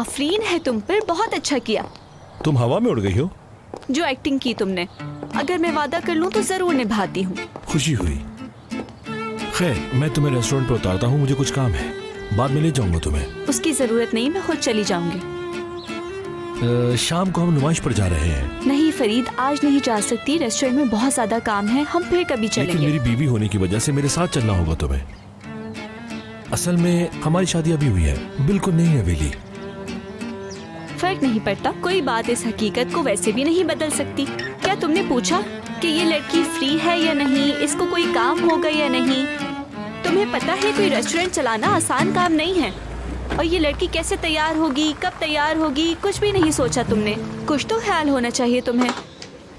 आफरीन है तुम पर, बहुत अच्छा किया। तुम हवा में उड़ गई हो। जो एक्टिंग की तुमने, अगर मैं वादा कर लूं तो जरूर निभाती हूँ। खुशी हुई। खैर, मैं तुम्हें रेस्टोरेंट पर उतारता हूँ, मुझे कुछ काम है, बाद में ले जाऊंगा तुम्हें। उसकी जरूरत नहीं, मैं खुद चली जाऊंगी। शाम को हम नुमाइश पर जा रहे हैं। नहीं फरीद, आज नहीं जा सकती, रेस्टोरेंट में बहुत ज्यादा काम है, हम फिर कभी लेकिन चलेंगे। मेरी बीवी होने की वजह से मेरे साथ चलना होगा तुम्हें। असल में हमारी शादी अभी हुई है, बिल्कुल नहीं हवेली। फर्क नहीं पड़ता, कोई बात इस हकीकत को वैसे भी नहीं बदल सकती। क्या तुमने पूछा कि ये लड़की फ्री है या नहीं, इसको कोई काम होगा या नहीं? तुम्हें पता है कोई रेस्टोरेंट चलाना आसान काम नहीं है, और ये लड़की कैसे तैयार होगी, कब तैयार होगी, कुछ भी नहीं सोचा तुमने। कुछ तो ख्याल होना चाहिए तुम्हें।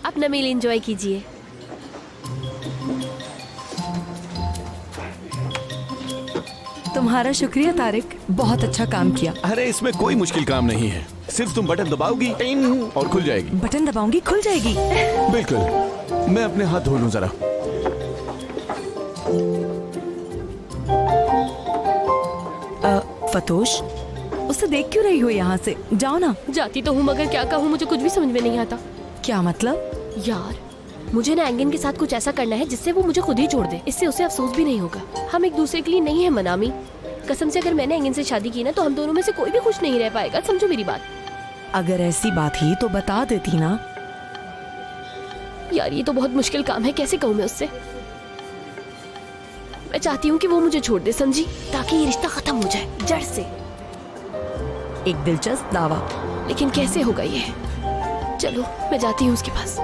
अपना मील एंजॉय कीजिए। तुम्हारा शुक्रिया तारिक, बहुत अच्छा काम किया। अरे इसमें कोई मुश्किल काम नहीं है, सिर्फ तुम बटन दबाओगी और खुल जाएगी। बटन दबाऊंगी, खुल जाएगी। बिल्कुल। मैं अपने हाथ धो लूं जरा। फतोश, उसे देख क्यों रही हो? यहाँ से जाओ ना। जाती तो हूँ, मगर क्या कहूँ, मुझे कुछ भी समझ में नहीं आता। क्या मतलब? यार, मुझे ना एंगन के साथ कुछ ऐसा करना है जिससे वो मुझे खुद ही छोड़ दे। इससे उसे अफसोस भी नहीं होगा। हम एक दूसरे के लिए नहीं है मनामी। कसम से, अगर मैंने एंगन से शादी की ना तो हम दोनों में से कोई भी खुश नहीं रह पाएगा। समझो मेरी बात। अगर ऐसी बात ही तो बता देती ना। यार, ये तो बहुत मुश्किल काम है, कैसे कहूँ मैं उससे। मैं चाहती हूँ कि वो मुझे छोड़ दे, समझी, ताकि ये रिश्ता खत्म हो जाए जड़ से। एक दिलचस्प दावा, लेकिन कैसे होगा ये? चलो, मैं जाती हूँ उसके पास।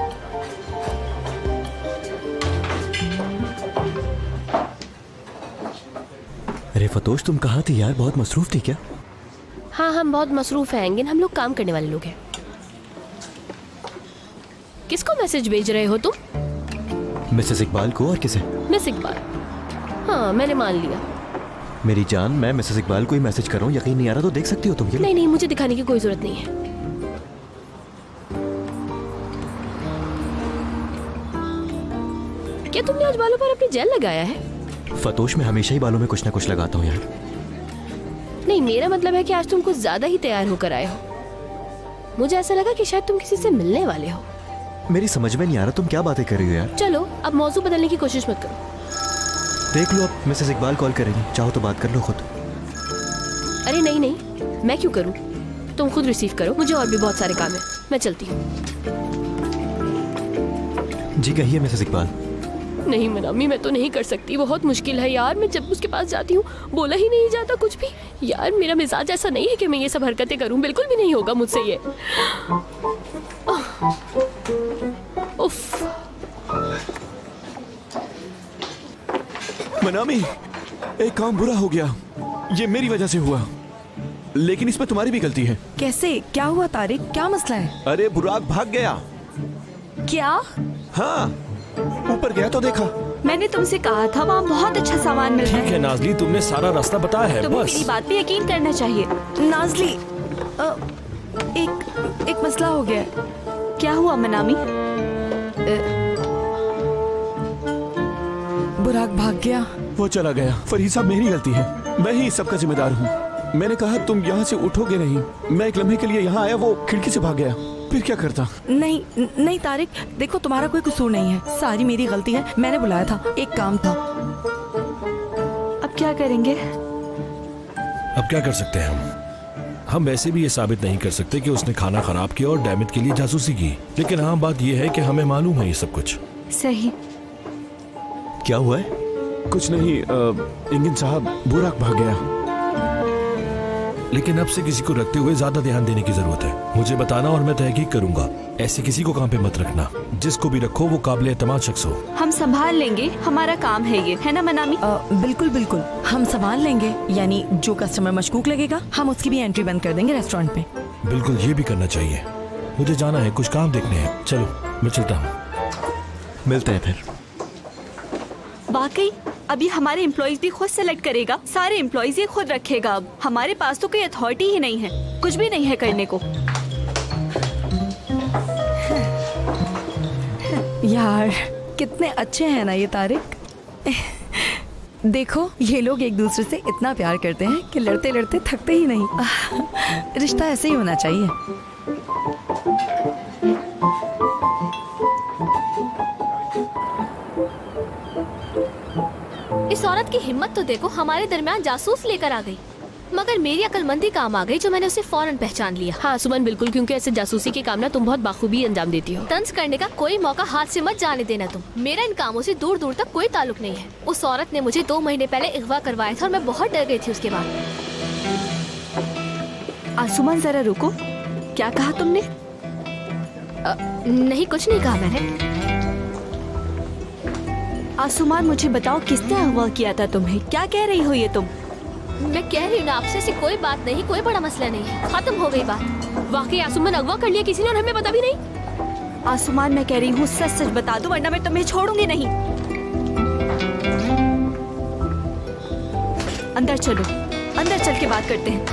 अरे फतोश, तुम कहाँ थी यार? बहुत मसरूफ थी क्या? हाँ, हम बहुत मसरूफ हैं एंगन, हम लोग काम करने वाले लोग हैं। किसको मैसेज भेज रहे हो तुम? मिसेस इकबाल को। और किसे? मिस इकबाल। हाँ, मैंने मान लिया। मेरी जान, मैं मिसेस इकबाल को ही मैसेज कर रहा हूँ। यकीन नहीं आ रहा तो देख सकती हो तुम ये। नहीं, मुझे दिखाने की कोई जरूरत नहीं है। क्या तुमने आज बालों पर अपनी जेल लगाया है? फतोश, मैं हमेशा ही बालों में कुछ ना कुछ लगाता हूँ यार। नहीं, मेरा मतलब है कि आज तुम कुछ ज्यादा ही तैयार होकर आए हो। मुझे ऐसा लगा कि शायद तुम किसी से मिलने वाले हो। मेरी समझ में नहीं आ रहा तुम क्या बातें कर रही हो यार। चलो, अब मौजू बदलने की कोशिश मत करो। देख लो, अब मिसेस इकबाल कॉल करेंगी, चाहो तो बात कर लो खुद। अरे नहीं, मैं क्यों करूं? तुम खुद रिसीव करो, मुझे और भी बहुत सारे काम है। मैं चलती हूँ। जी कहिए मिसेस इकबाल। नहीं मनामी, मैं तो नहीं कर सकती, बहुत मुश्किल है यार। मैं जब उसके पास जाती हूँ बोला ही नहीं जाता कुछ भी। यार, मेरा मिजाज ऐसा नहीं है कि मैं ये सब हरकतें करूँ, बिल्कुल भी नहीं होगा मुझसे ये। उफ। मनामी, एक काम बुरा हो गया, ये मेरी वजह से हुआ, लेकिन इसमें तुम्हारी भी गलती है। कैसे? क्या हुआ तारिक? क्या मसला है? अरे बुराक भाग गया। क्या? हाँ, ऊपर गया तो देखा। मैंने तुमसे कहा था वहाँ बहुत अच्छा सामान मिलता ठीक है है। नाजली, तुमने सारा रास्ता बताया है, तुम्हें बस। मेरी बात पे यकीन करना चाहिए। नाजली, एक मसला हो गया है। क्या हुआ मनामी? बुराक भाग गया। वो चला गया। फरीद साहब, मेरी गलती है, मैं ही इस सब का जिम्मेदार हूँ। मैंने कहा तुम यहाँ से उठोगे नहीं। मैं एक लम्हे के लिए यहाँ आया, वो खिड़की से भाग गया। फिर क्या करता? नहीं तारिक, देखो तुम्हारा कोई कसूर नहीं है, सारी मेरी गलती है। मैंने बुलाया था, एक काम था। अब क्या करेंगे? अब क्या कर सकते हैं हम वैसे भी ये साबित नहीं कर सकते कि उसने खाना खराब किया और डैमेज के लिए जासूसी की। लेकिन हाँ, बात यह है कि हमें मालूम है ये सब कुछ। सही। क्या हुआ है? कुछ नहीं, इंगिन साहब, बुराक भाग गया। लेकिन अब से किसी को रखते हुए ज्यादा ध्यान देने की जरूरत है। मुझे बताना और मैं तहकीक करूंगा। ऐसे किसी को काम पे मत रखना। जिसको भी रखो वो काबिल एतमाद शख्स हो। हम संभाल लेंगे, हमारा काम है ये, है ना मनामी? बिल्कुल, हम संभाल लेंगे। यानी जो कस्टमर मशकूक लगेगा, हम उसकी भी एंट्री बंद कर देंगे रेस्टोरेंट पे। बिल्कुल, ये भी करना चाहिए। मुझे जाना है, कुछ काम देखने हैं। चलो, मैं चलता हूँ। मिलते हैं फिर। वाकई अभी हमारे एम्प्लॉइज भी खुद सेलेक्ट करेगा, सारे एम्प्लॉइज ये खुद रखेगा। अब हमारे पास तो कोई अथॉरिटी ही नहीं है, कुछ भी नहीं है करने को। यार, कितने अच्छे हैं ना ये तारिक। देखो ये लोग एक दूसरे से इतना प्यार करते हैं कि लड़ते लड़ते थकते ही नहीं। रिश्ता ऐसे ही होना चाहिए। इस औरत की हिम्मत तो देखो, हमारे दरमियान जासूस लेकर आ गई। मगर मेरी अक्लमंदी काम आ गई जो मैंने उसे फौरन पहचान लिया। हाँ सुमन, बिल्कुल, क्योंकि ऐसे जासूसी के काम ना तुम बहुत बाखूबी अंजाम देती हो। तंज करने का कोई मौका हाथ से मत जाने देना तुम। मेरा इन कामों से दूर दूर तक कोई ताल्लुक नहीं है। उस औरत ने मुझे 2 महीने पहले अगवा करवाया था और मैं बहुत डर गई थी उसके बाद। आसुमान जरा रुको, क्या कहा तुमने? नहीं, कुछ नहीं कहा मैंने। आसुमान मुझे बताओ किसने अगवा किया था तुम्हें? क्या कह रही हो ये तुम? मैं कह रही हूँ ना आपसे, ऐसी कोई बात नहीं, कोई बड़ा मसला नहीं है, खत्म हो गई बात। वाकई आसुमान अगवा कर लिया किसी ने और हमें पता भी नहीं। आसुमान मैं कह रही हूँ सच सच बता दो वरना मैं तुम्हें छोड़ूंगी नहीं। अंदर चलो, अंदर चल के बात करते हैं।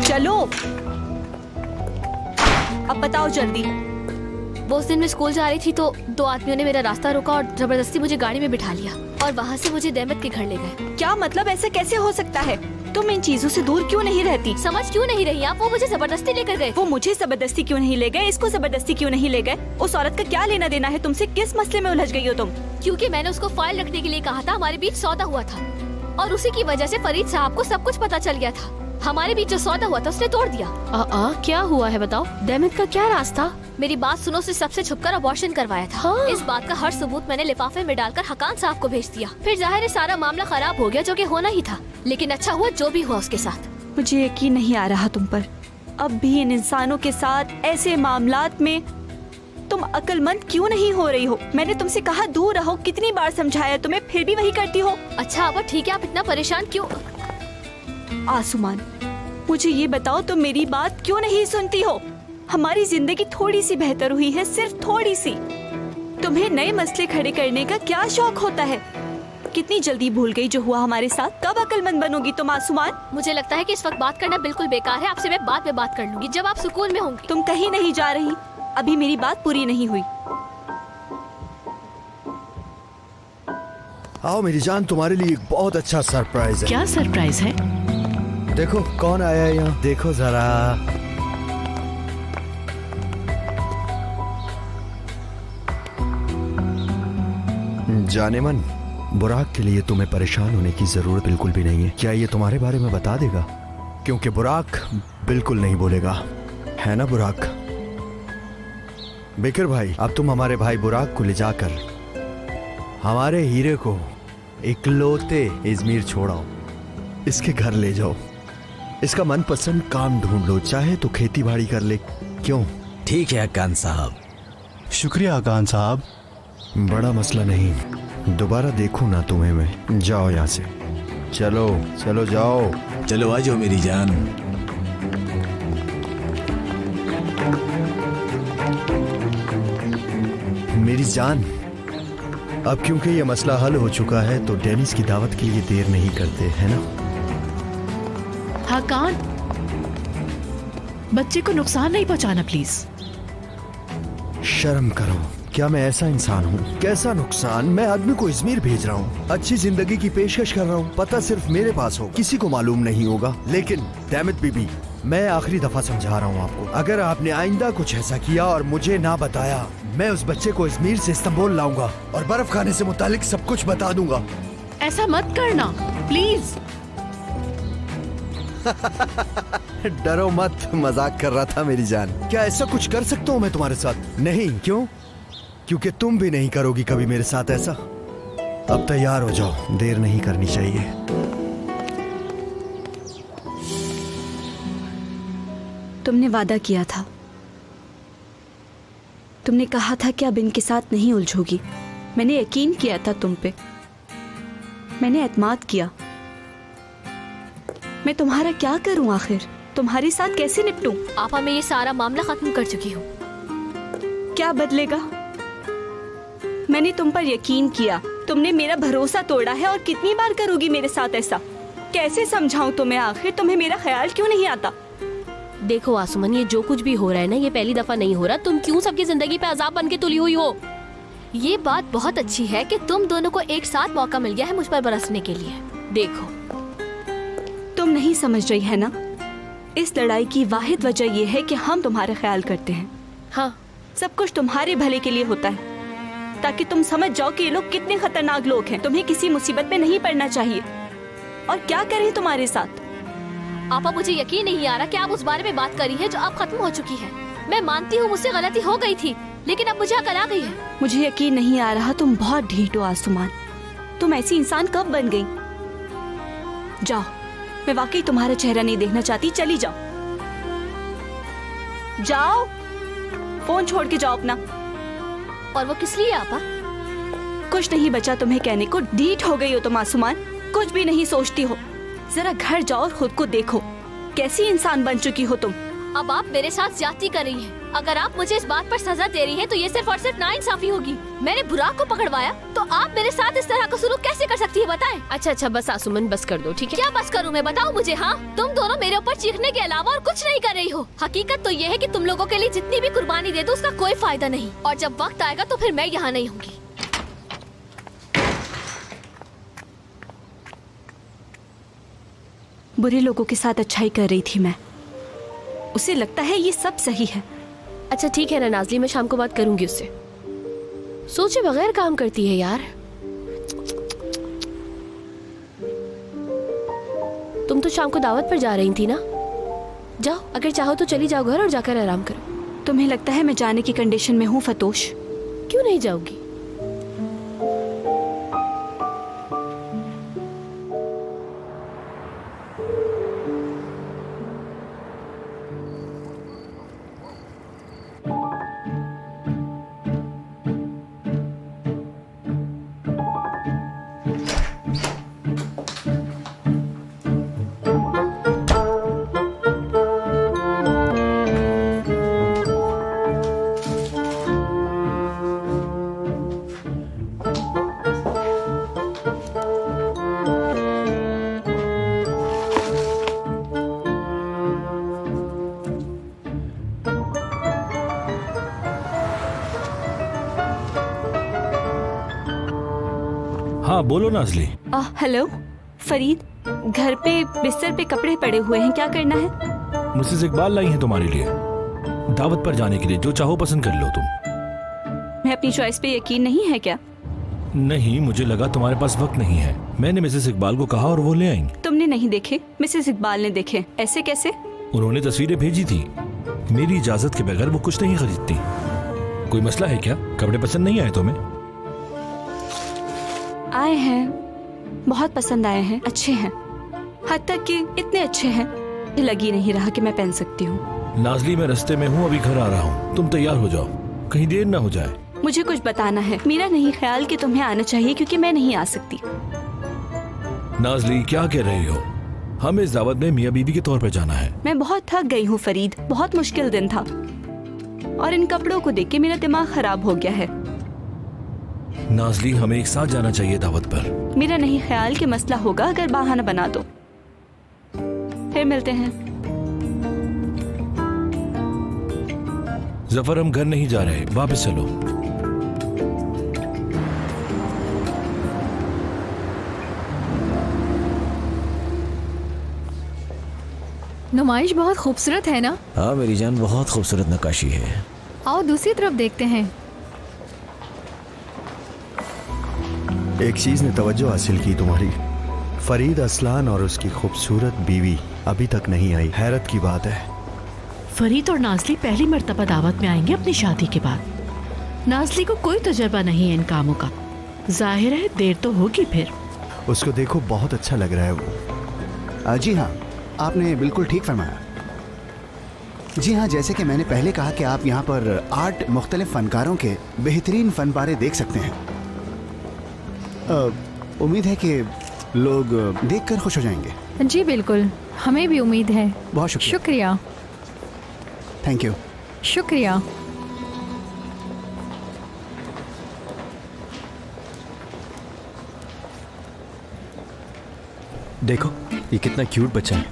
चलो अब बताओ जल्दी। वो उस दिन मैं स्कूल जा रही थी तो 2 आदमियों ने मेरा रास्ता रोका और जबरदस्ती मुझे गाड़ी में बिठा लिया और वहाँ से मुझे देमत के घर ले गए। क्या मतलब? ऐसा कैसे हो सकता है? तुम इन चीजों से दूर क्यों नहीं रहती? समझ क्यों नहीं रही आप? वो मुझे जबरदस्ती लेकर गए। वो मुझे जबरदस्ती क्यों नहीं ले गए? इसको जबरदस्ती क्यों नहीं ले गए? उस औरत का क्या लेना देना है तुमसे? किस मसले में उलझ गई हो तुम? क्योंकि मैंने उसको फाइल रखने के लिए कहा था, हमारे बीच सौदा हुआ था और उसी की वजह से फरीद साहब को सब कुछ पता चल गया था। हमारे बीच जो सौदा हुआ था उसने तोड़ दिया। क्या हुआ है बताओ? देमत का क्या रास्ता? मेरी बात सुनो, उसे सबसे छुपकर अबॉर्शन करवाया था। हाँ। इस बात का हर सबूत मैंने लिफाफे में डालकर हकान साहब को भेज दिया। फिर जाहिर है सारा मामला खराब हो गया, जो कि होना ही था। लेकिन अच्छा हुआ जो भी हुआ उसके साथ। मुझे यकीन नहीं आ रहा तुम पर। अब भी इन इंसानों के साथ ऐसे मामलात में तुम अक्लमंद क्यों नहीं हो रही हो? मैंने तुमसे कहा दूर रहो, कितनी बार समझाया तुम्हें, फिर भी वही करती हो। अच्छा अब ठीक है, आप इतना परेशान क्यों? आसुमान मुझे ये बताओ तुम मेरी बात क्यों नहीं सुनती हो? हमारी जिंदगी थोड़ी सी बेहतर हुई है, सिर्फ थोड़ी सी। तुम्हें नए मसले खड़े करने का क्या शौक होता है? कितनी जल्दी भूल गई जो हुआ हमारे साथ। कब अक्लमंद बनोगी तुम आसुमान? मुझे लगता है कि इस वक्त बात करना बिल्कुल बेकार है। आपसे मैं बाद में बात कर लूंगी जब आप सुकून में होंगी। तुम कहीं नहीं जा रही, अभी मेरी बात पूरी नहीं हुई। आओ मेरी जान, तुम्हारे लिए एक बहुत अच्छा सरप्राइज है। क्या सरप्राइज है? देखो कौन आया है यहाँ, देखो जरा। जाने मन, बुराक के लिए तुम्हें परेशान होने की जरूरत बिल्कुल भी नहीं है। क्या ये तुम्हारे बारे में बता देगा? क्योंकि बुराक बिल्कुल नहीं बोलेगा, है ना बुराक? बिकर भाई, अब तुम हमारे भाई बुराक को ले जाकर हमारे हीरे को इकलौते इजमीर छोड़ाओ, इसके घर ले जाओ, इसका मनपसंद काम ढूंढ लो, चाहे तो खेती बाड़ी कर ले। क्यों? ठीक है अकान साहब। शुक्रिया अकान साहब। बड़ा मसला नहीं, दोबारा देखूं ना तुम्हें मैं। जाओ यहाँ से, चलो चलो जाओ। चलो आ जाओ मेरी जान। मेरी जान, अब क्योंकि ये मसला हल हो चुका है तो डेनिस की दावत के लिए देर नहीं करते, है ना? हाँ कान, बच्चे को नुकसान नहीं पहुंचाना प्लीज। शर्म करो, क्या मैं ऐसा इंसान हूँ? कैसा नुकसान? मैं आदमी को इजमीर भेज रहा हूँ, अच्छी जिंदगी की पेशकश कर रहा हूँ। पता सिर्फ मेरे पास होगा, किसी को मालूम नहीं होगा। लेकिन डैमिट बीबी, मैं आखिरी दफा समझा रहा हूँ आपको, अगर आपने आइंदा कुछ ऐसा किया और मुझे ना बताया, मैं उस बच्चे को इजमीर से इस्तांबुल लाऊंगा और बर्फ खाने से मुतालिक सब कुछ बता दूंगा। ऐसा मत करना प्लीज। डरो मत, मजाक कर रहा था मेरी जान। क्या ऐसा कुछ कर सकता हूँ मैं तुम्हारे साथ? नहीं। क्यों? क्योंकि तुम भी नहीं करोगी कभी मेरे साथ ऐसा। अब तैयार हो जाओ, देर नहीं करनी चाहिए। तुमने वादा किया था, तुमने कहा था कि अब इनके साथ नहीं उलझोगी। मैंने यकीन किया था तुम पे, मैंने एतमाद किया। मैं तुम्हारा क्या करूं आखिर? तुम्हारे साथ कैसे निपटूं? आपा, मैं ये सारा मामला खत्म कर चुकी हूँ। क्या बदलेगा? मैंने तुम पर यकीन किया, तुमने मेरा भरोसा तोड़ा है और कितनी बार करोगी मेरे साथ ऐसा? कैसे समझाऊं तुम्हें आखिर? तुम्हें मेरा ख्याल क्यों नहीं आता? देखो आसुमन, ये जो कुछ भी हो रहा है ना, ये पहली दफा नहीं हो रहा। तुम क्यों सबकी जिंदगी पे अजाब बन के तुली हुई हो? ये बात बहुत अच्छी है कि तुम दोनों को एक साथ मौका मिल गया है मुझ पर बरसने के लिए। देखो, तुम नहीं समझ रही है ना, इस लड़ाई की वाहिद वजह यह है कि हम तुम्हारा ख्याल करते हैं। हाँ, सब कुछ तुम्हारे भले के लिए होता है, ताकि तुम समझ जाओ कि ये लोग कितने खतरनाक लोग हैं। तुम्हें किसी मुसीबत में नहीं पड़ना चाहिए। और क्या करें तुम्हारे साथ? आपा मुझे यकीन नहीं आ रहा कि आप उस बारे में बात करी है जो अब खत्म हो चुकी है। मैं मानती हूँ मुझसे गलती हो गई थी, लेकिन अब मुझे अकल आ गई है। मुझे यकीन नहीं आ रहा, तुम बहुत ढीठ हो आसुमान। तुम ऐसी इंसान कब बन गई? जाओ, मैं वाकई तुम्हारा चेहरा नहीं देखना चाहती। चली जाओ, जाओ, फोन छोड़ के जाओ अपना। और वो किस लिए आपा? कुछ नहीं बचा तुम्हें कहने को। ढीठ हो गई हो तुम आसुमान, कुछ भी नहीं सोचती हो। जरा घर जाओ और खुद को देखो, कैसी इंसान बन चुकी हो तुम। अब आप मेरे साथ ज्यादती कर रही हैं। अगर आप मुझे इस बात पर सजा दे रही हैं, तो ये सिर्फ और सिर्फ नाइंसाफी होगी। मैंने बुराक को पकड़वाया, तो आप मेरे साथ इस तरह का सलूक कैसे कर सकती है, बताएं? अच्छा बस आसुमन, बस कर दो, ठीक है? क्या बस करूं मैं, बताओ मुझे। हाँ, तुम दोनों मेरे ऊपर चीखने के अलावा और कुछ नहीं कर रही हो। हकीकत तो ये है कि तुम लोगों के लिए जितनी भी कुर्बानी दे दो उसका कोई फायदा नहीं। और जब वक्त आएगा तो फिर मैं यहाँ नहीं होंगी। बुरे लोगों के साथ अच्छाई कर रही थी मैं। उसे लगता है ये सब सही है। अच्छा ठीक है ना नाज़ली, मैं शाम को बात करूंगी उससे। सोचे बगैर काम करती है यार। तुम तो शाम को दावत पर जा रही थी ना? जाओ, अगर चाहो तो चली जाओ घर और जाकर आराम करो। तुम्हें लगता है मैं जाने की कंडीशन में हूँ फतोश? क्यों नहीं जाओगी? हाँ बोलो नाज़ली। हेलो फरीद, घर पे बिस्तर पे कपड़े पड़े हुए हैं, क्या करना है? मिसेस इकबाल लाई हैं तुम्हारे लिए दावत पर जाने के लिए। जो चाहो पसंद कर लो तुम। मैं अपनी चॉइस पे यकीन नहीं है क्या? नहीं, मुझे लगा तुम्हारे पास वक्त नहीं है। मैंने मिसेस इकबाल को कहा और वो ले आएंगी। तुमने नहीं देखे, मिसेस इकबाल ने देखे। ऐसे कैसे? उन्होंने तस्वीरें भेजी थी। मेरी इजाजत के बगैर वो कुछ नहीं खरीदती। कोई मसला है क्या? कपड़े पसंद नहीं आए तुम्हें? आए हैं, बहुत पसंद आए हैं, अच्छे हैं, हद तक कि इतने अच्छे हैं लग ही नहीं रहा कि मैं पहन सकती हूँ। नाज़ली, मैं रास्ते में हूँ, अभी घर आ रहा हूँ। तुम तैयार हो जाओ, कहीं देर ना हो जाए। मुझे कुछ बताना है। मेरा नहीं ख्याल कि तुम्हें आना चाहिए, क्योंकि मैं नहीं आ सकती। नाज़ली, क्या कह रही हो? हमें इस दावत में मियाँ बीवी के तौर पर जाना है। मैं बहुत थक गई हूँ फरीद, बहुत मुश्किल दिन था और इन कपड़ों को देख के मेरा दिमाग खराब हो गया है। नाज़ली, हमें एक साथ जाना चाहिए दावत पर। मेरा नहीं ख्याल कि मसला होगा अगर बहाना बना दो। फिर मिलते हैं। जफर, हम घर नहीं जा रहे, वापस चलो। नुमाइश बहुत खूबसूरत है ना? हाँ मेरी जान, बहुत खूबसूरत नक्काशी है। आओ दूसरी तरफ देखते हैं। एक चीज ने तवज्जो हासिल की तुम्हारी। फरीद असलान और उसकी खूबसूरत बीवी अभी तक नहीं आई। हैरत की बात है। फरीद और नाज़ली पहली मर्तबा दावत में आएंगे अपनी शादी के बाद। नाज़ली को कोई तजर्बा नहीं है इन कामों का। जाहिर है देर तो होगी। फिर उसको देखो, बहुत अच्छा लग रहा है वो। जी हाँ, आपने बिल्कुल ठीक फरमाया। जी हाँ, जैसे कि मैंने पहले कहा कि आप यहाँ पर 8 मुख्तलिफ फनकारों के बेहतरीन फनपारे देख सकते हैं। उम्मीद है कि लोग देखकर खुश हो जाएंगे। जी बिल्कुल, हमें भी उम्मीद है। बहुत शुक्रिया। शुक्रिया। Thank you. शुक्रिया। देखो ये कितना क्यूट बच्चा है।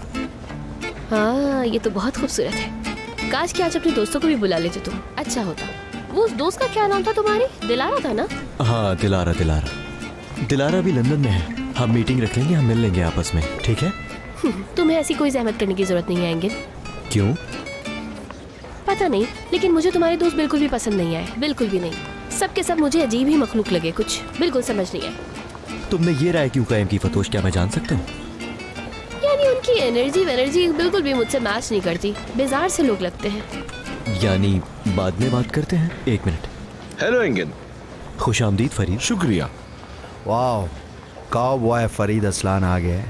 हाँ, ये तो बहुत खूबसूरत है। काश कि आज अपने दोस्तों को भी बुला लेते तुम, अच्छा होता। वो उस दोस्त का क्या नाम था तुम्हारी? दिलारा था ना? हाँ, दिलारा भी लंदन में है। हम मीटिंग रख लेंगे, हम मिल लेंगे आपस में, ठीक है? तुम्हें ऐसी कोई जहमत करने की जरूरत नहीं है एंगिल। क्यों? पता नहीं, लेकिन मुझे तुम्हारे दोस्त बिल्कुल भी पसंद नहीं आए, बिल्कुल भी नहीं। सबके सब मुझे अजीब ही मखलूक लगे, कुछ बिल्कुल समझ नहीं आया। तुमने ये राय क्यों कायम की फतोश, क्या मैं जान सकता हूँ? यानी उनकी एनर्जी बिल्कुल भी मुझसे मैच नहीं करती, बेजार से लोग लगते हैं। यानी बाद में बात करते हैं, 1 मिनट। हेलो एंगन। खुश आमदीद फरीद। शुक्रिया। वाह, काउबॉय फरीद असलान आ गए।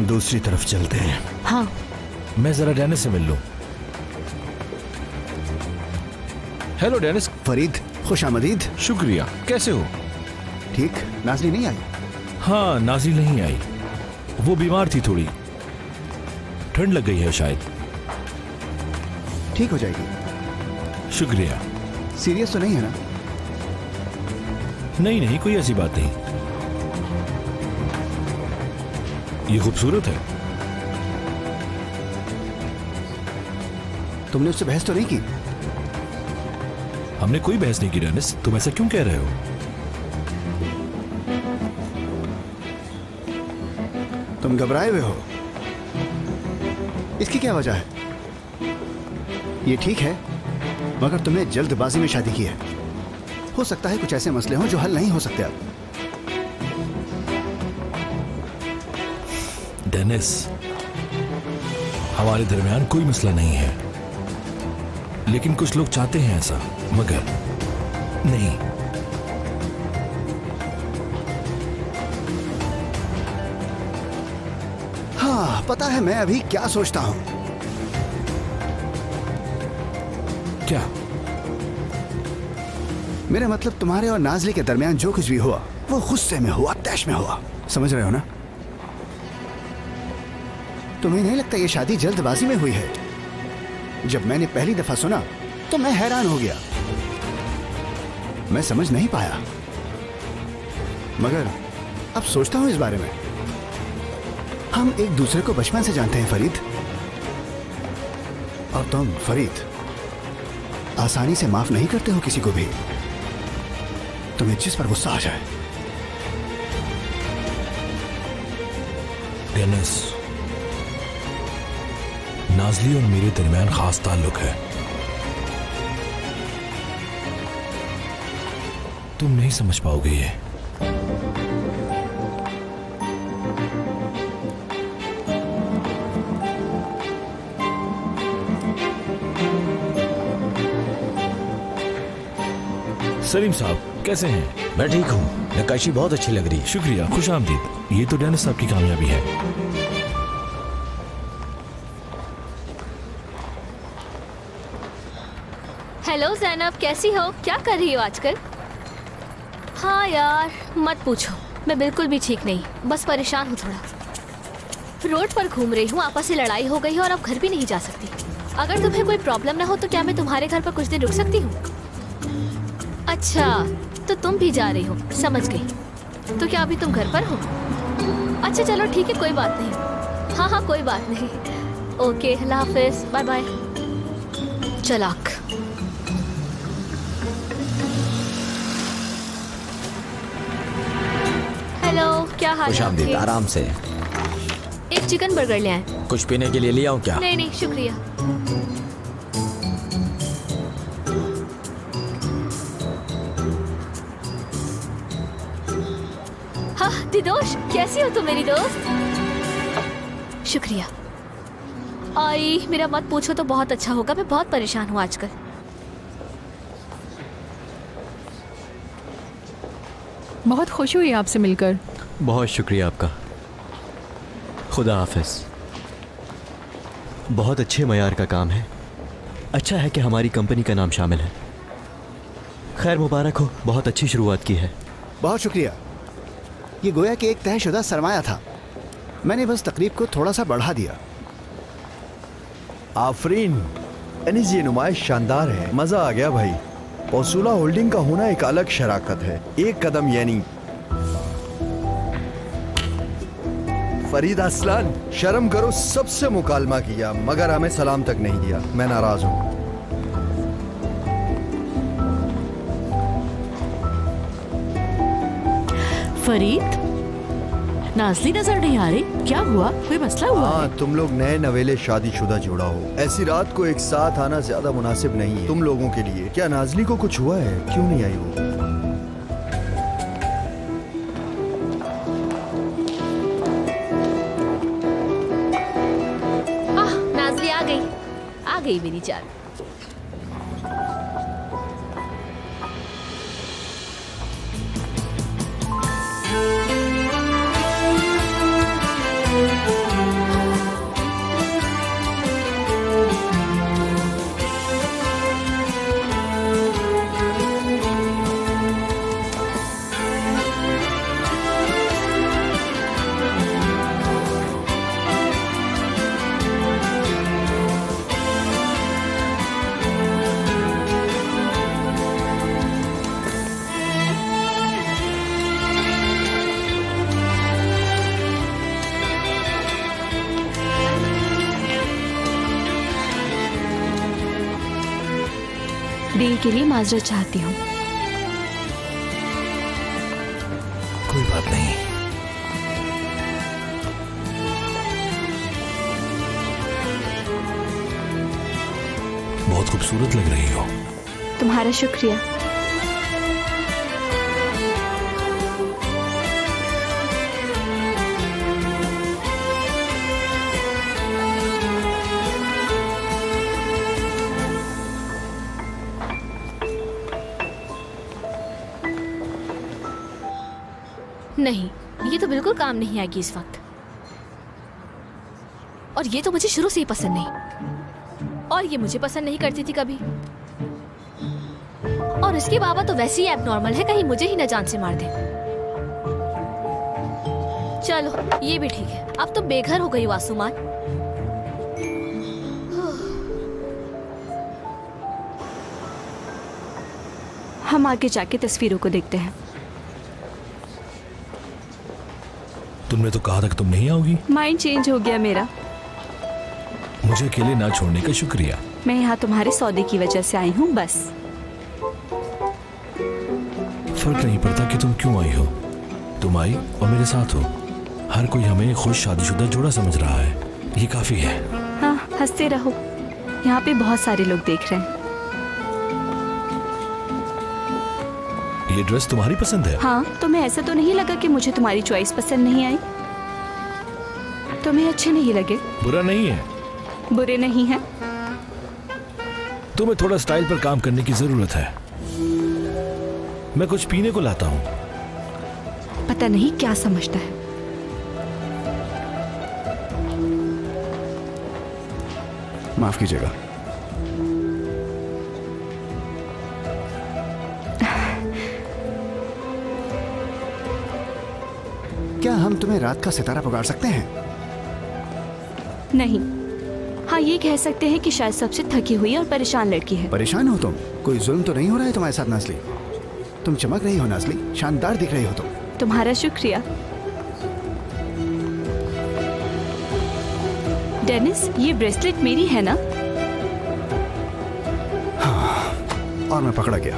दूसरी तरफ चलते हैं। हाँ, मैं जरा डेनिस से मिल लूं। Hello Dennis. फरीद, खुश आमदीद। शुक्रिया। कैसे हो? ठीक। नाज़ली नहीं आई? हाँ, नाज़िल नहीं आई। वो बीमार थी थोड़ी, ठंड लग गई है शायद। ठीक हो जाएगी। शुक्रिया। सीरियस तो नहीं है ना? नहीं, कोई ऐसी बात नहीं। ये खूबसूरत है। तुमने उससे बहस तो नहीं की? हमने कोई बहस नहीं की डेनिस, तुम ऐसा क्यों कह रहे हो? तुम घबराए हुए हो, इसकी क्या वजह है? ये ठीक है, मगर तुमने जल्दबाजी में शादी की है। हो सकता है कुछ ऐसे मसले हों जो हल नहीं हो सकते अब। डेनिस, हमारे दरमियान कोई मसला नहीं है, लेकिन कुछ लोग चाहते हैं ऐसा, मगर नहीं। हाँ, पता है मैं अभी क्या सोचता हूं? क्या? मेरा मतलब तुम्हारे और नाज़ली के दरमियान जो कुछ भी हुआ वो गुस्से में हुआ, तैश में हुआ। समझ रहे हो ना? तुम्हें नहीं लगता ये शादी जल्दबाजी में हुई है? जब मैंने पहली दफा सुना तो मैं हैरान हो गया, मैं समझ नहीं पाया। मगर अब सोचता हूं इस बारे में। हम एक दूसरे को बचपन से जानते हैं फरीद, और तुम फरीद आसानी से माफ नहीं करते हो किसी को भी, तुम्हें जिस पर गुस्सा आ जाए। डेनिस, नाज़ली और मेरे दरमियान खास ताल्लुक है। तुम नहीं समझ पाओगे ये। सलीम साहब कैसे हैं? मैं ठीक हूँ, नक्काशी बहुत अच्छी लग रही है। शुक्रिया, खुश आमदीद। ये तो डेनिस साहब की कामयाबी है। हेलो ज़ैनब, कैसी हो? क्या कर रही हो आजकल? हाँ यार, मत पूछो, मैं बिल्कुल भी ठीक नहीं, बस परेशान हूँ थोड़ा। रोड पर घूम रही हूँ, आपस में लड़ाई हो गई है और अब घर भी नहीं जा सकती। अगर तुम्हें कोई प्रॉब्लम ना हो तो क्या मैं तुम्हारे घर पर कुछ दिन रुक सकती हूँ? अच्छा, तो तुम भी जा रही हो, समझ गई। तो क्या अभी तुम घर पर हो? अच्छा चलो ठीक है, कोई बात नहीं। हाँ, कोई बात नहीं। ओके, अल्लाह हाफिज, बाय बाय। चलाक। हेलो, क्या हाल है आपके? आराम से। एक चिकन बर्गर ले आए। कुछ पीने के लिए ले आऊं क्या? नहीं, शुक्रिया। हाँ दिदोश, कैसी हो तुम मेरी दोस्त? शुक्रिया। आई, मेरा मत पूछो तो बहुत अच्छा होगा, मैं बहुत परेशान हूँ आजकल। बहुत खुश हुई आपसे मिलकर। बहुत शुक्रिया आपका। खुदा हाफिज। बहुत अच्छे मयार का काम है। अच्छा है कि हमारी कंपनी का नाम शामिल है। खैर मुबारक हो, बहुत अच्छी शुरुआत की है। बहुत शुक्रिया। ये गोया कि एक तयशुदा सरमाया था, मैंने बस तकरीब को थोड़ा सा बढ़ा दिया। आफरीन, एनीस ये नुमाइश शानदार है, मजा आ गया भाई। औसूला होल्डिंग का होना एक अलग शराकत है। एक कदम यानी फरीद असलान, शर्म करो, सबसे मुकालमा किया मगर हमें सलाम तक नहीं दिया। मैं नाराज हूँ। फरीद, नाजली नजर नहीं आ रही, क्या हुआ? कोई मसला हुआ? हाँ, तुम लोग नए नवेले शादीशुदा जोड़ा हो, ऐसी रात को एक साथ आना ज्यादा मुनासिब नहीं है तुम लोगों के लिए। क्या नाजली को कुछ हुआ है? क्यों नहीं आई वो? नाजली आ गई मेरी जान। देर के लिए माजरत चाहती हूँ। कोई बात नहीं। बहुत खूबसूरत लग रही हो। तुम्हारा शुक्रिया। नहीं, ये तो बिल्कुल काम नहीं आएगी इस वक्त। और ये तो मुझे शुरू से ही पसंद नहीं, और ये मुझे पसंद नहीं करती थी कभी। और इसके बाबा तो वैसे ही एबनॉर्मल है, कहीं मुझे ही न जान से मार दे। चलो ये भी ठीक है, अब तो बेघर हो गई आसुमान। हम आगे जाके तस्वीरों को देखते हैं। तुमने तो कहा था कि तुम नहीं आओगी। माइंड चेंज हो गया मेरा। मुझे अकेले ना छोड़ने का शुक्रिया। मैं यहाँ तुम्हारे सौदे की वजह से आई हूँ बस। फर्क नहीं पड़ता कि तुम क्यों आई हो, तुम आई और मेरे साथ हो। हर कोई हमें खुश शादीशुदा जोड़ा समझ रहा है, ये काफी है। हाँ, हंसते रहो, यहाँ पे बहुत सारे लोग देख रहे हैं। ये ड्रेस तुम्हारी पसंद है? हाँ, तुम्हें ऐसा तो नहीं लगा कि मुझे तुम्हारी चॉइस पसंद नहीं आई? तुम्हें अच्छे नहीं लगे? बुरा नहीं है। बुरे नहीं है। तुम्हें थोड़ा स्टाइल पर काम करने की जरूरत है। मैं कुछ पीने को लाता हूँ। पता नहीं क्या समझता है। माफ कीजिएगा। क्या हम तुम्हें रात का सितारा पुकार सकते हैं? नहीं। हाँ, ये कह सकते हैं कि शायद सबसे थकी हुई और परेशान लड़की है। परेशान हो तुम? कोई जुल्म तो नहीं हो रहा है तुम्हारे साथ नाजली? तुम चमक रही हो नाजली, शानदार दिख रही हो तुम। तुम्हारा शुक्रिया। डेनिस, ये ब्रेसलेट मेरी है ना? हाँ, और मैं पकड़ा गया।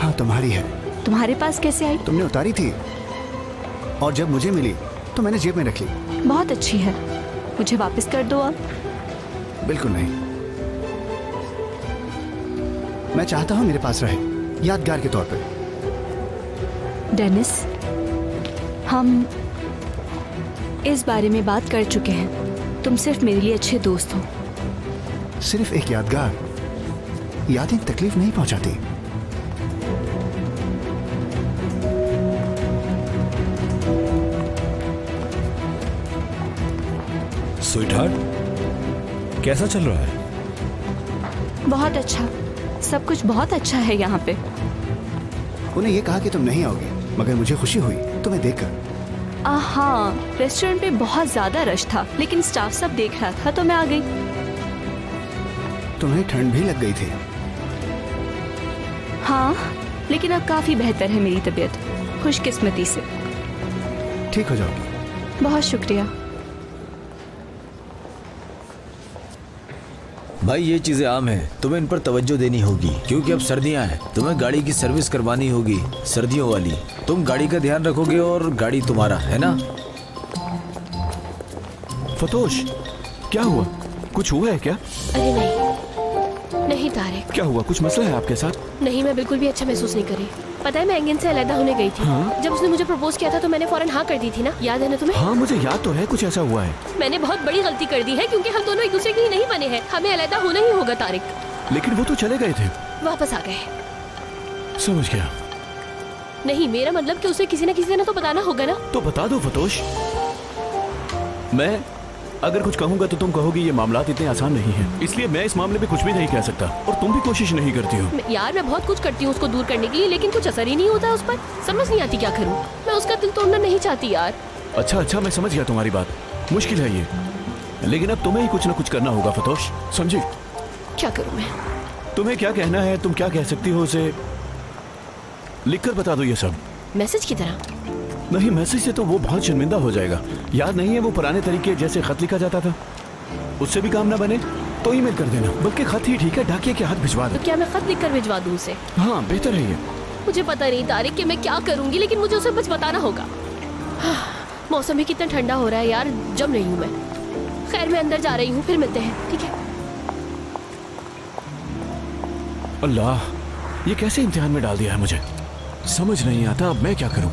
हाँ, तुम्हारी है। तुम्हारे पास कैसे आई? तुमने उतारी थी और जब मुझे मिली तो मैंने जेब में रख ली। बहुत अच्छी है, मुझे वापस कर दो अब। बिल्कुल नहीं, मैं चाहता हूं मेरे पास रहे, यादगार के तौर पे। डेनिस, हम इस बारे में बात कर चुके हैं। तुम सिर्फ मेरे लिए अच्छे दोस्त हो। सिर्फ एक यादगार, यादें तकलीफ नहीं पहुंचाती। स्वीटहार्ट, कैसा चल रहा है? बहुत अच्छा, सब कुछ बहुत अच्छा है यहाँ पे। उन्हें ये कहा कि तुम नहीं आओगे, मगर मुझे खुशी हुई तुम्हें देखकर। हाँ, रेस्टोरेंट पे बहुत ज्यादा रश था, लेकिन स्टाफ सब देख रहा था तो मैं आ गई। तुम्हें ठंड भी लग गई थी। हाँ, लेकिन अब काफी बेहतर है मेरी तबीयत, खुशकिस्मती से। ठीक हो जाओगी। बहुत शुक्रिया। भाई ये चीजें आम है, तुम्हें इन पर तवज्जो देनी होगी क्योंकि अब सर्दियां हैं। तुम्हें गाड़ी की सर्विस करवानी होगी, सर्दियों वाली। तुम गाड़ी का ध्यान रखोगे और गाड़ी तुम्हारा, है ना? फतोश, क्या हुआ? कुछ हुआ है क्या? अरे नहीं तारिक। क्या हुआ? कुछ मसला है आपके साथ? नहीं, मैं बिल्कुल भी अच्छा महसूस नहीं करी। पता है मैं एंगन से अलग होने गई थी। हाँ? जब उसने मुझे प्रपोज किया था तो मैंने फौरन हाँ कर दी थी ना, याद है ना तुम्हें? हाँ मुझे याद तो है, कुछ ऐसा हुआ है। मैंने बहुत बड़ी गलती कर दी है क्योंकि हम दोनों एक दूसरे के लिए नहीं बने हैं। हमें अलग होना ही होगा तारिक। लेकिन वो तो चले गए थे। वापस आ गए। समझ गया। नहीं, मेरा मतलब कि उसे किसी न किसी ने तो बताना होगा ना। तो बता दो फतोश। मैं अगर कुछ कहूंगा तो तुम कहोगी ये मामलात इतने आसान नहीं है, इसलिए मैं इस मामले में कुछ भी नहीं कह सकता और तुम भी कोशिश नहीं करती हो। यार मैं बहुत कुछ करती हूँ उसको दूर करने के लिए, लेकिन कुछ असर ही नहीं होता उस पर। समझ नहीं आती क्या करूँ। मैं उसका दिल तोड़ना नहीं चाहती यार। अच्छा मैं समझ गया तुम्हारी बात। मुश्किल है ये, लेकिन अब तुम्हें ही कुछ ना कुछ करना होगा फतोश, समझी? क्या करूँ मैं? तुम्हें क्या कहना है, तुम क्या कह सकती हो उसे लिखकर बता दो ये सब। मैसेज की तरह? नहीं, मैसेज से तो वो बहुत शर्मिंदा हो जाएगा। याद नहीं है वो पुराने तरीके जैसे खत लिखा जाता था? उससे भी काम ना बने तो ईमेल कर देना, बल्कि खत ही ठीक है, डाकिया के हाथ भिजवा दो। तो क्या मैं खत लिखकर भिजवा दूँ उसे? हाँ बेहतर है ये। मुझे पता नहीं तारिक कि मैं क्या करूंगी, लेकिन मुझे उसे बस बताना होगा। मौसम भी कितना ठंडा हो रहा है यार, जम रही हूँ मैं। खैर मैं अंदर जा रही हूँ, फिर मिलते हैं, ठीक है? अल्लाह, ये कैसे इम्तिहान में डाल दिया है मुझे, समझ नहीं आता अब मैं क्या करूं।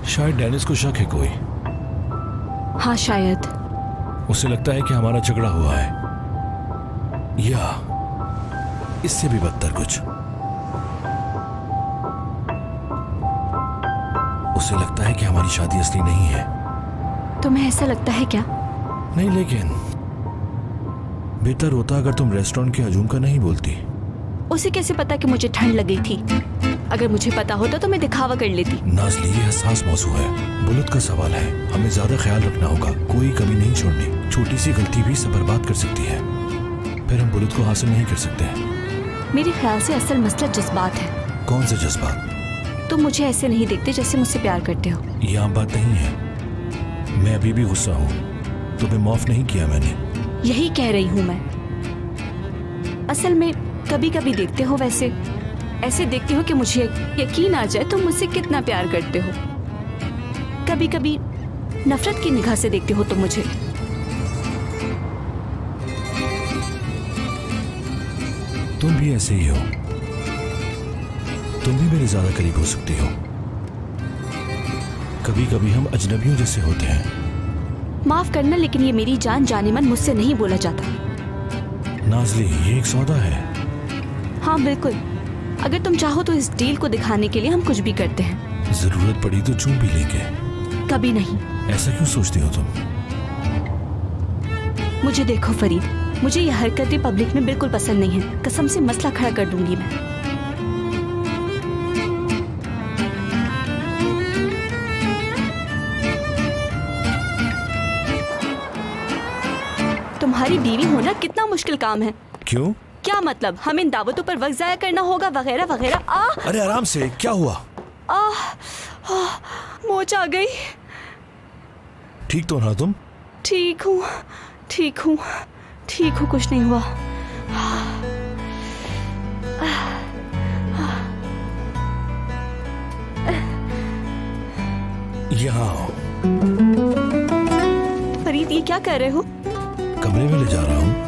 शायद डेनिस को शक है कोई। हाँ शायद। उसे लगता है कि हमारा झगड़ा हुआ है, या इससे भी बदतर कुछ। उसे लगता है कि हमारी शादी असली नहीं है। तुम्हें ऐसा लगता है क्या? नहीं, लेकिन बेहतर होता अगर तुम रेस्टोरेंट के हजूम का नहीं बोलती। उसे कैसे पता कि मुझे ठंड लगी थी? अगर मुझे पता होता तो मैं दिखावा कर लेती। नाज़ली, ये हसास मौजू है, बुलत का सवाल है, हमें ज्यादा ख्याल रखना होगा, कोई कमी नहीं छोड़नी। छोटी सी गलती भी सब बर्बाद कर सकती है, फिर हम बुलत को हासिल नहीं कर सकते। मेरे ख्याल से असल मसला जज्बात है। कौन से जज्बात? तुम मुझे ऐसे नहीं देखते जैसे मुझसे प्यार करते हो। ये आम बात नहीं है, मैं अभी भी गुस्सा हूँ, तुम्हें माफ नहीं किया मैंने। यही कह रही हूँ मैं। असल में कभी कभी देखते हो वैसे, ऐसे देखते हो कि मुझे यकीन आ जाए तुम मुझसे कितना प्यार करते हो। कभी कभी नफरत की निगाह से देखते हो तुम मुझे। तुम भी ऐसे ही हो, तुम भी मेरे ज्यादा करीब हो सकती हो। कभी कभी हम अजनबियों जैसे होते हैं। माफ करना, लेकिन ये मेरी जान जाने मन मुझसे नहीं बोला जाता। नाज़ली, ये एक सौदा है। हाँ बिल्कुल, अगर तुम चाहो तो इस डील को दिखाने के लिए हम कुछ भी करते हैं। जरूरत पड़ी तो चूम भी लेंगे। कभी नहीं। ऐसा क्यों सोचती हो तुम? मुझे देखो फरीद, मुझे यह हरकतें पब्लिक में बिल्कुल पसंद नहीं है। कसम से मसला खड़ा कर दूंगी मैं। तुम्हारी बीवी होना कितना मुश्किल काम है। क्यों? क्या मतलब? हम इन दावतों पर वक्त जाया करना होगा वगैरह वगैरह। अरे आराम से, क्या हुआ? मोच आ गई। ठीक तो ना तुम? ठीक हूँ, ठीक हूँ, ठीक हूँ, कुछ नहीं हुआ। यहाँ आओ। फरीद, ये क्या कर रहे हो? कमरे में ले जा रहा हूँ।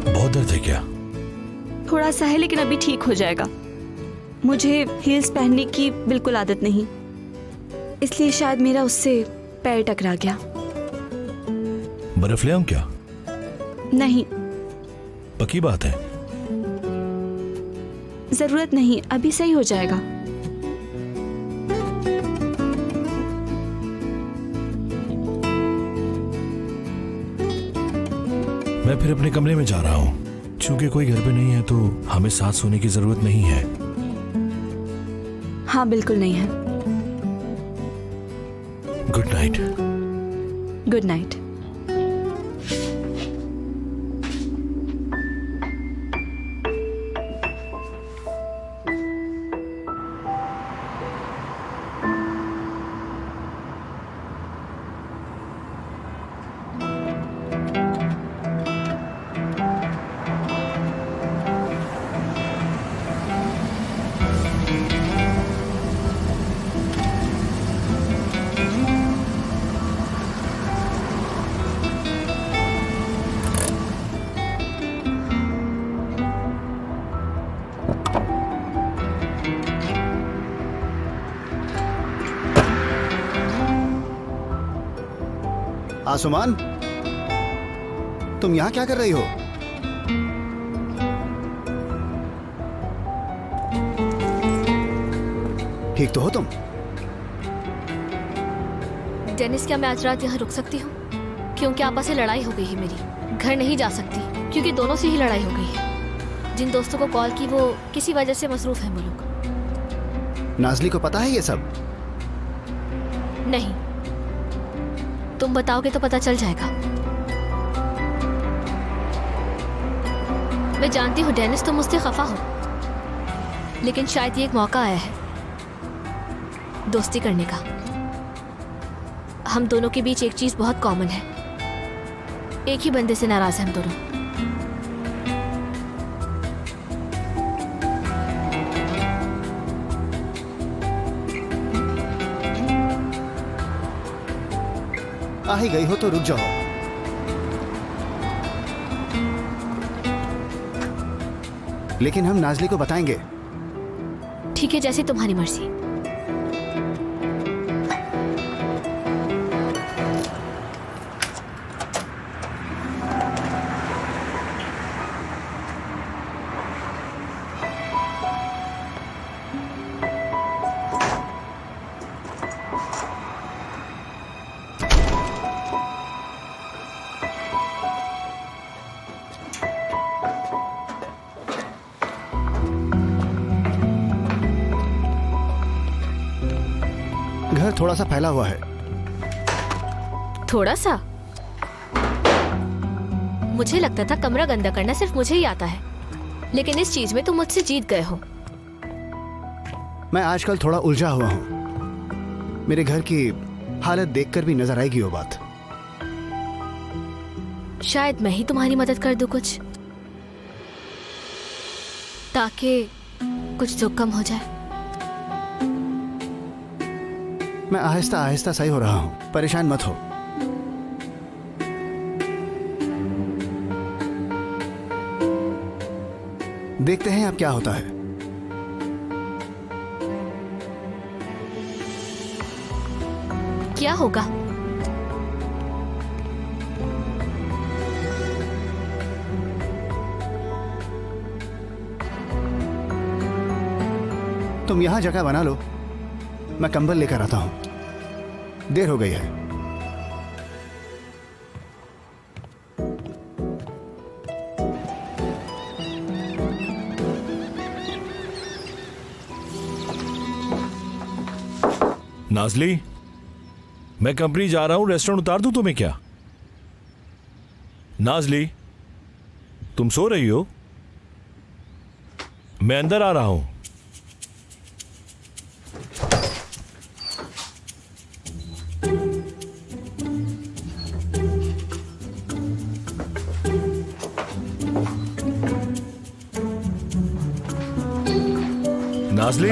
बहुत दर्द है क्या? थोड़ा सा है, लेकिन अभी ठीक हो जाएगा। मुझे हील्स पहनने की बिल्कुल आदत नहीं, इसलिए शायद मेरा उससे पैर टकरा गया। बर्फ ले आऊं क्या? नहीं, पक्की बात है? जरूरत नहीं, अभी सही हो जाएगा। मैं फिर अपने कमरे में जा रहा हूँ। चूंकि कोई घर पे नहीं है तो हमें साथ सोने की जरूरत नहीं है। हाँ बिल्कुल नहीं है। Good night. Good night. Asuman, तुम यहाँ क्या कर रही हो? ठीक तो हो तुम? डेनिस, क्या मैं आज रात यहाँ रुक सकती हूँ? क्योंकि आपस से लड़ाई हो गई है मेरी। घर नहीं जा सकती क्योंकि दोनों से ही लड़ाई हो गई है। जिन दोस्तों को कॉल की वो किसी वजह से मसरूफ हैं वो लोग। नाज़ली को पता है ये सब? नहीं, तुम बताओगे तो पता चल जाएगा। मैं जानती हूँ डेनिस, तुम मुझसे खफा हो, लेकिन शायद ये एक मौका आया है दोस्ती करने का। हम दोनों के बीच एक चीज बहुत कॉमन है। एक ही बंदे से नाराज हैं हम दोनों। आ ही गई हो तो रुक जाओ। लेकिन हम नाज़ली को बताएंगे। ठीक है, जैसे तुम्हारी मर्जी। घर थोड़ा सा फैला हुआ है। थोड़ा सा? मुझे लगता था कमरा गंदा करना सिर्फ मुझे ही आता है, लेकिन इस चीज में तुम मुझसे जीत गए हो। मैं आजकल थोड़ा उलझा हुआ हूं। मेरे घर की हालत देखकर भी नजर आएगी वो बात। शायद मैं ही तुम्हारी मदद कर दूं कुछ, ताकि कुछ दुख कम हो जाए। मैं आहिस्ता आहिस्ता सही हो रहा हूं, परेशान मत हो। देखते हैं अब क्या होता है। क्या होगा? तुम यहां जगह बना लो, मैं कंबल लेकर आता हूं। देर हो गई है। नाज़ली, मैं कंपनी जा रहा हूं, रेस्टोरेंट उतार दूं तुम्हें क्या? नाज़ली, तुम सो रही हो? मैं अंदर आ रहा हूं। नाज़ली,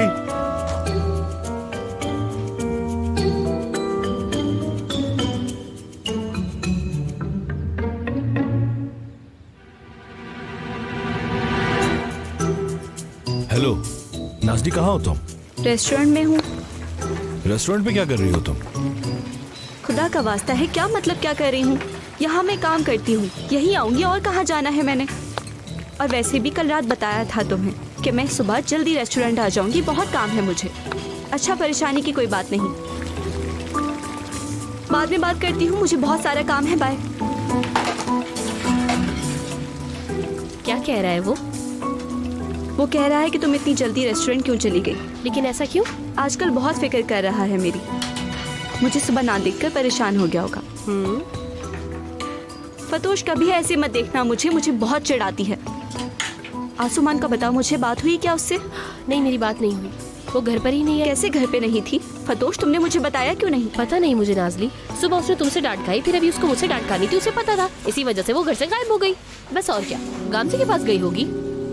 हेलो नाज़ली, कहाँ हो तुम? रेस्टोरेंट में हूँ। रेस्टोरेंट में क्या कर रही हो तुम? खुदा का वास्ता है, क्या मतलब क्या कर रही हूँ? यहाँ मैं काम करती हूँ, यहीं आऊंगी और कहाँ जाना है मैंने। और वैसे भी कल रात बताया था तुम्हें कि मैं सुबह जल्दी रेस्टोरेंट आ जाऊंगी, बहुत काम है मुझे। अच्छा, परेशानी की कोई बात नहीं, बाद में बात करती हूँ, मुझे बहुत सारा काम है। बाय। क्या कह रहा है वो कह रहा है कि तुम इतनी जल्दी रेस्टोरेंट क्यों चली गई। लेकिन ऐसा क्यों? आजकल बहुत फिक्र कर रहा है मेरी। मुझे सुबह ना देखकर परेशान हो गया होगा। फतोश, कभी ऐसे मत देखना मुझे बहुत चिढ़ाती है। आसुमान का बताओ, मुझे बात हुई क्या उससे? नहीं, मेरी बात नहीं हुई। वो घर पर ही नहीं है। कैसे घर पे नहीं थी? फतोश, तुमने मुझे बताया क्यों नहीं? पता नहीं मुझे नाजली। सुबह उसने तुमसे डांट खाई, फिर अभी उसको मुझसे डांट खानी थी, उसे पता था। इसी वजह से वो घर से गायब हो गई। बस और क्या, गामजे के पास गई होगी।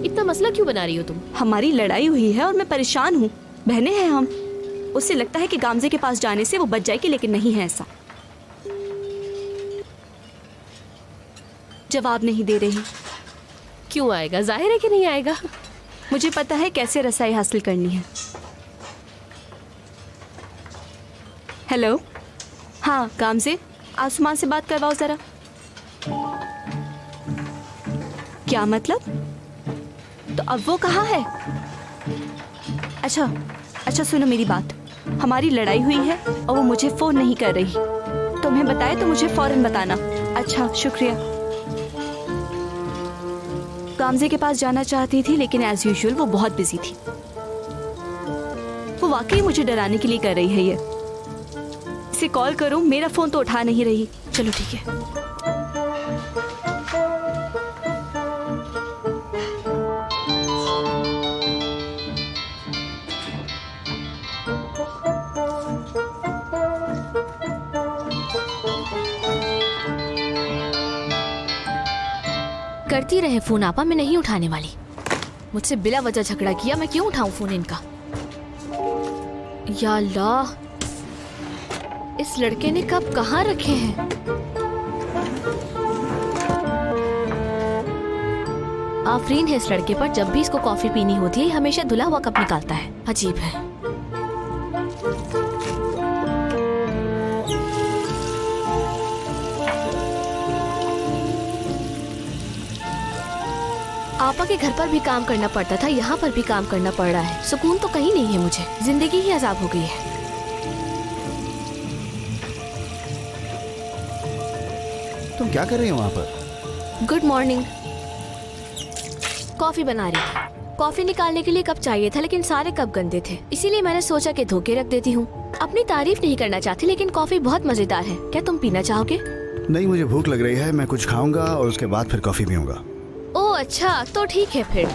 इतना मसला क्यों बना रही हो तुम? हमारी लड़ाई हुई है और मैं परेशान हूँ। बहनें हैं हम। उससे लगता है कि गामजे के पास जाने से वो बच जाएगी, लेकिन नहीं है ऐसा। जवाब नहीं दे रही। क्यों आएगा? जाहिर है कि नहीं आएगा। मुझे पता है कैसे रसाई हासिल करनी है। हेलो, हाँ गामजे, आसमान से बात करवाओ जरा। क्या मतलब? तो अब वो कहाँ है? अच्छा सुनो मेरी बात। हमारी लड़ाई हुई है और वो मुझे फोन नहीं कर रही। तुम्हें बताए तो मुझे फौरन बताना। अच्छा, शुक्रिया। गामजे के पास जाना चाहती थी, लेकिन एज यूजुअल वो बहुत बिजी थी। वो वाकई मुझे डराने के लिए कर रही है ये। इसे कॉल करूं, मेरा फोन तो उठा नहीं रही। चलो ठीक है। करती रहे फोन आपा, मैं नहीं उठाने वाली। मुझसे बिला वजह झगड़ा किया, मैं क्यों उठाऊं फोन इनका? या अल्लाह, इस लड़के ने कब कहाँ रखे हैं? आफरीन है इस लड़के पर। जब भी इसको कॉफी पीनी होती है हमेशा धुला हुआ कप निकालता है। अजीब है। आपा के घर पर भी काम करना पड़ता था, यहाँ पर भी काम करना पड़ रहा है। सुकून तो कहीं नहीं है मुझे। जिंदगी ही अजाब हो गई है। तुम क्या कर रही हो वहाँ पर? Good morning. कॉफी बना रही थी। कॉफी निकालने के लिए कप चाहिए था, लेकिन सारे कप गंदे थे, इसीलिए मैंने सोचा कि धो के रख देती हूँ। अपनी तारीफ नहीं करना चाहती, लेकिन कॉफी बहुत मजेदार है। क्या तुम पीना चाहोगे? नहीं, मुझे भूख लग रही है। मैं कुछ खाऊंगा और उसके बाद फिर कॉफी पीऊंगा। ओह अच्छा, तो ठीक है फिर।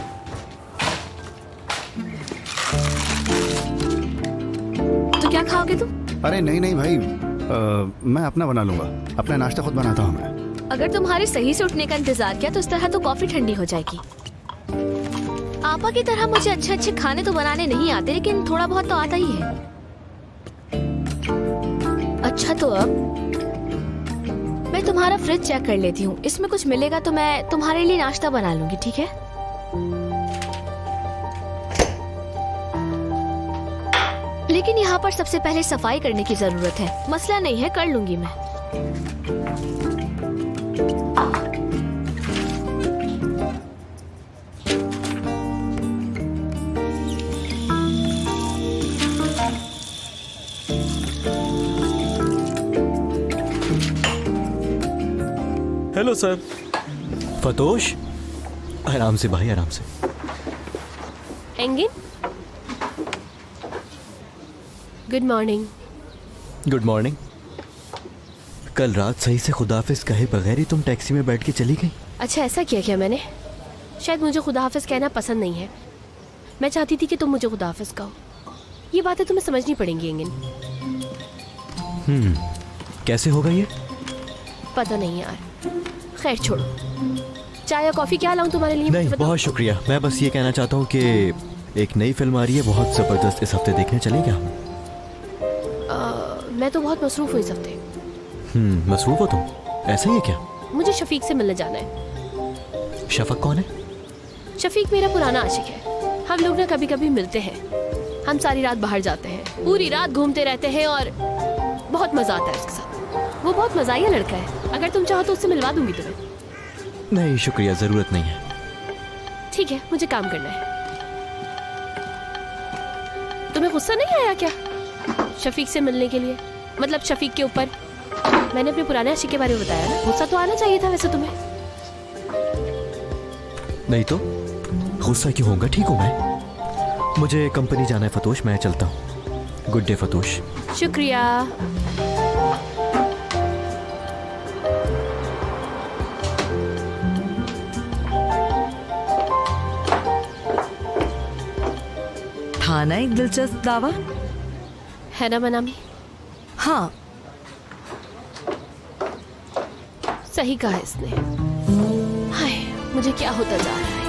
तो क्या खाओगे तुम? अरे नहीं भाई, मैं अपना बना लूंगा। अपना नाश्ता खुद बनाता हूँ मैं। अगर तुम्हारे सही से उठने का इंतजार किया तो इस तरह तो कॉफी ठंडी हो जाएगी। आपा की तरह मुझे अच्छे खाने तो बनाने नहीं आते, लेकिन थोड़ा बहुत तो आता ही है। अच्छा, तो अब मैं तुम्हारा फ्रिज चेक कर लेती हूँ। इसमें कुछ मिलेगा तो मैं तुम्हारे लिए नाश्ता बना लूंगी, ठीक है? लेकिन यहाँ पर सबसे पहले सफाई करने की जरूरत है। मसला नहीं है, कर लूंगी मैं। Hello sir. फतोश, आराम से भाई, आराम से। Again, good morning. Good morning. कल रात सही से खुदाफिज कहे बगैर ही तुम टैक्सी में बैठ के चली गई। अच्छा, ऐसा किया क्या मैंने? शायद मुझे खुदाहाफिज कहना पसंद नहीं है। मैं चाहती थी कि तुम मुझे खुदाहाफिज कहो। ये बातें तुम्हें समझनी पड़ेंगी एंगिन। कैसे होगा ये? पता नहीं यार। खैर छोड़ो। चाय या कॉफी क्या लाऊं तुम्हारे लिए? नहीं, बहुत शुक्रिया। मैं बस ये कहना चाहता हूँ कि एक नई फिल्म आ रही है बहुत जबरदस्त, इस हफ्ते देखने चलें क्या हम? मैं तो बहुत मसरूफ हूँ इस हफ्ते। मसरूफ हो तुम? ऐसा ही है क्या? मुझे शफीक से मिलने जाना है। शफक कौन है? शफीक मेरा पुराना आशिक है। हम लोग ना कभी कभी मिलते हैं। हम सारी रात बाहर जाते हैं, पूरी रात घूमते रहते हैं और बहुत मजा आता है उसके साथ। वो बहुत मजाइया लड़का है। अगर तुम चाहो तो उससे मिलवा दूंगी तुम्हें। नहीं शुक्रिया, जरूरत नहीं है। ठीक है, मुझे काम करना है। तुम्हें गुस्सा नहीं आया क्या शफीक से मिलने के लिए? मतलब शफीक के ऊपर। मैंने अपने पुराने आशिक के बारे में बताया ना। गुस्सा तो आना चाहिए था वैसे तुम्हें। नहीं तो गुस्सा क्यों होगा? ठीक हूँ मैं। मुझे कंपनी जाना है फतोश, मैं चलता हूँ। Good day Fatos. शुक्रिया। था ना एक दिलचस्प दावा? है ना मनामी? हाँ, सही कहा इसने। हाय, मुझे क्या होता जा रहा है यार।